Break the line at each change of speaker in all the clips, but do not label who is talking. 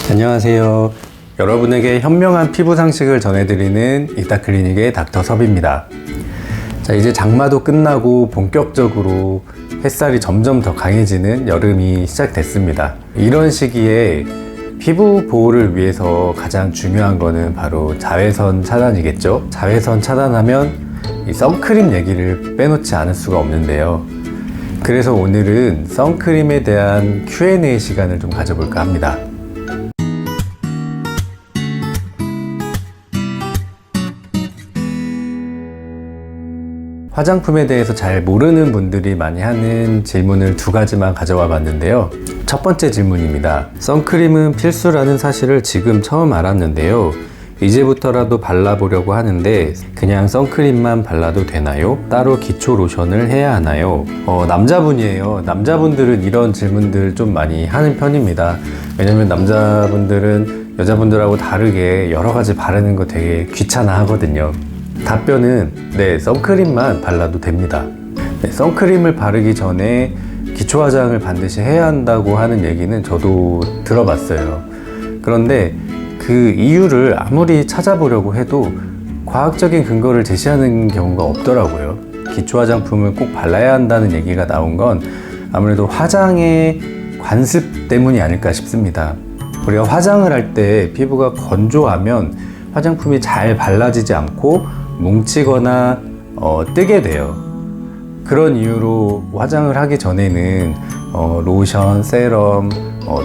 안녕하세요. 여러분에게 현명한 피부 상식을 전해드리는 이따클리닉의 닥터섭입니다. 자, 이제 장마도 끝나고 본격적으로 햇살이 점점 더 강해지는 여름이 시작됐습니다. 이런 시기에 피부 보호를 위해서 가장 중요한 거는 바로 자외선 차단이겠죠. 자외선 차단하면 이 선크림 얘기를 빼놓지 않을 수가 없는데요. 그래서 오늘은 선크림에 대한 Q&A 시간을 좀 가져볼까 합니다. 화장품에 대해서 잘 모르는 분들이 많이 하는 질문을 두 가지만 가져와 봤는데요. 첫 번째 질문입니다. 선크림은 필수라는 사실을 지금 처음 알았는데요. 이제부터라도 발라보려고 하는데 그냥 선크림만 발라도 되나요? 따로 기초 로션을 해야 하나요? 남자분이에요. 남자분들은 이런 질문들 좀 많이 하는 편입니다. 왜냐면 남자분들은 여자분들하고 다르게 여러 가지 바르는 거 되게 귀찮아 하거든요. 답변은 네, 선크림만 발라도 됩니다. 네, 선크림을 바르기 전에 기초 화장을 반드시 해야 한다고 하는 얘기는 저도 들어봤어요. 그런데 그 이유를 아무리 찾아보려고 해도 과학적인 근거를 제시하는 경우가 없더라고요. 기초 화장품을 꼭 발라야 한다는 얘기가 나온 건 아무래도 화장의 관습 때문이 아닐까 싶습니다. 우리가 화장을 할 때 피부가 건조하면 화장품이 잘 발라지지 않고 뭉치거나 뜨게 돼요. 그런 이유로 화장을 하기 전에는 로션, 세럼,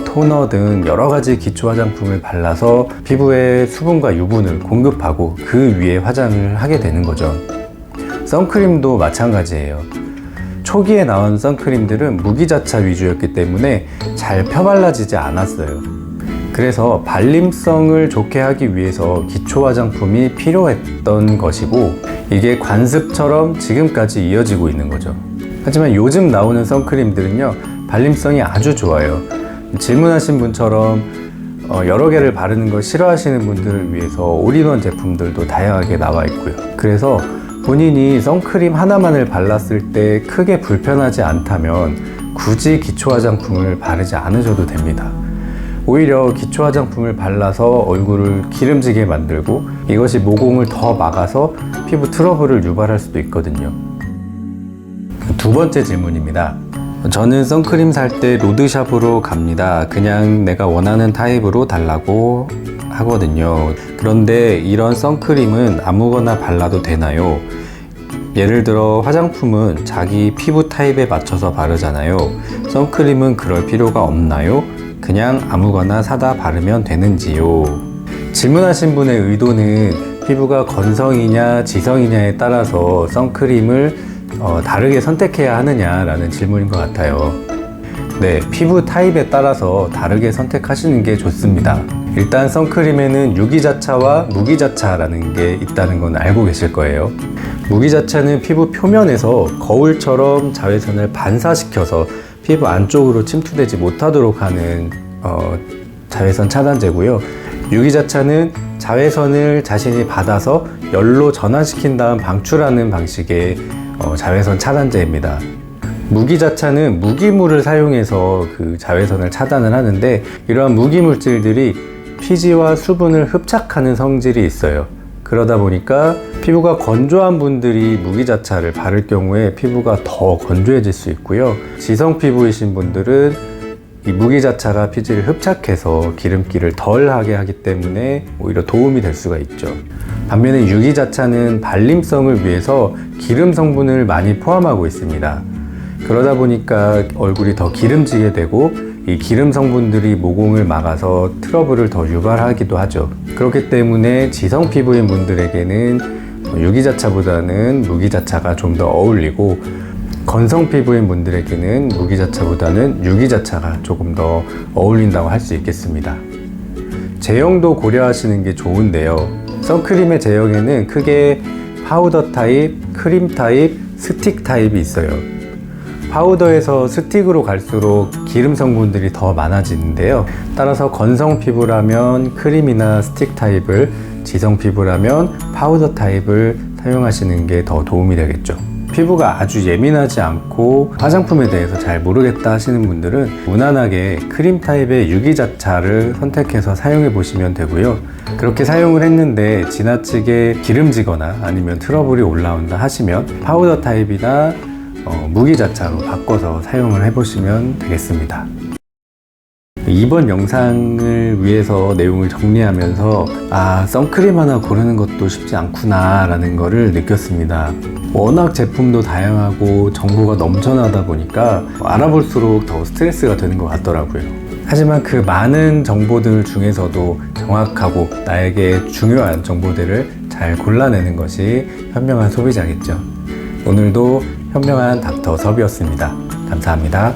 토너 등 여러 가지 기초 화장품을 발라서 피부에 수분과 유분을 공급하고 그 위에 화장을 하게 되는 거죠. 선크림도 마찬가지예요. 초기에 나온 선크림들은 무기자차 위주였기 때문에 잘 펴발라지지 않았어요. 그래서 발림성을 좋게 하기 위해서 기초 화장품이 필요했던 것이고 이게 관습처럼 지금까지 이어지고 있는 거죠. 하지만 요즘 나오는 선크림들은요, 발림성이 아주 좋아요. 질문하신 분처럼 여러 개를 바르는 걸 싫어하시는 분들을 위해서 올인원 제품들도 다양하게 나와 있고요. 그래서 본인이 선크림 하나만을 발랐을 때 크게 불편하지 않다면 굳이 기초 화장품을 바르지 않으셔도 됩니다. 오히려 기초 화장품을 발라서 얼굴을 기름지게 만들고 이것이 모공을 더 막아서 피부 트러블을 유발할 수도 있거든요. 두 번째 질문입니다. 저는 선크림 살 때 로드샵으로 갑니다. 그냥 내가 원하는 타입으로 달라고 하거든요. 그런데 이런 선크림은 아무거나 발라도 되나요? 예를 들어 화장품은 자기 피부 타입에 맞춰서 바르잖아요. 선크림은 그럴 필요가 없나요? 그냥 아무거나 사다 바르면 되는지요? 질문하신 분의 의도는 피부가 건성이냐 지성이냐에 따라서 선크림을 다르게 선택해야 하느냐라는 질문인 것 같아요. 네, 피부 타입에 따라서 다르게 선택하시는 게 좋습니다. 일단 선크림에는 유기자차와 무기자차라는 게 있다는 건 알고 계실 거예요. 무기자차는 피부 표면에서 거울처럼 자외선을 반사시켜서 피부 안쪽으로 침투되지 못하도록 하는 자외선 차단제고요. 유기자차는 자외선을 자신이 받아서 열로 전환시킨 다음 방출하는 방식의 자외선 차단제입니다. 무기자차는 무기물을 사용해서 그 자외선을 차단을 하는데 이러한 무기물질들이 피지와 수분을 흡착하는 성질이 있어요. 그러다 보니까 피부가 건조한 분들이 무기자차를 바를 경우에 피부가 더 건조해질 수 있고요. 지성 피부이신 분들은 이 무기자차가 피지를 흡착해서 기름기를 덜 하게 하기 때문에 오히려 도움이 될 수가 있죠. 반면에 유기자차는 발림성을 위해서 기름 성분을 많이 포함하고 있습니다. 그러다 보니까 얼굴이 더 기름지게 되고 이 기름 성분들이 모공을 막아서 트러블을 더 유발하기도 하죠. 그렇기 때문에 지성 피부인 분들에게는 유기자차보다는 무기자차가 좀 더 어울리고 건성 피부인 분들에게는 무기자차보다는 유기자차가 조금 더 어울린다고 할 수 있겠습니다. 제형도 고려하시는 게 좋은데요. 선크림의 제형에는 크게 파우더 타입, 크림 타입, 스틱 타입이 있어요. 파우더에서 스틱으로 갈수록 기름 성분들이 더 많아지는데요. 따라서 건성 피부라면 크림이나 스틱 타입을, 지성 피부라면 파우더 타입을 사용하시는 게 더 도움이 되겠죠. 피부가 아주 예민하지 않고 화장품에 대해서 잘 모르겠다 하시는 분들은 무난하게 크림 타입의 유기자차를 선택해서 사용해 보시면 되고요. 그렇게 사용을 했는데 지나치게 기름지거나 아니면 트러블이 올라온다 하시면 파우더 타입이나 무기자차로 바꿔서 사용을 해보시면 되겠습니다. 이번 영상을 위해서 내용을 정리하면서 선크림 하나 고르는 것도 쉽지 않구나 라는 거를 느꼈습니다. 워낙 제품도 다양하고 정보가 넘쳐나다 보니까 알아볼수록 더 스트레스가 되는 것 같더라고요. 하지만 그 많은 정보들 중에서도 정확하고 나에게 중요한 정보들을 잘 골라내는 것이 현명한 소비자겠죠. 오늘도 현명한 닥터 섭이었습니다. 감사합니다.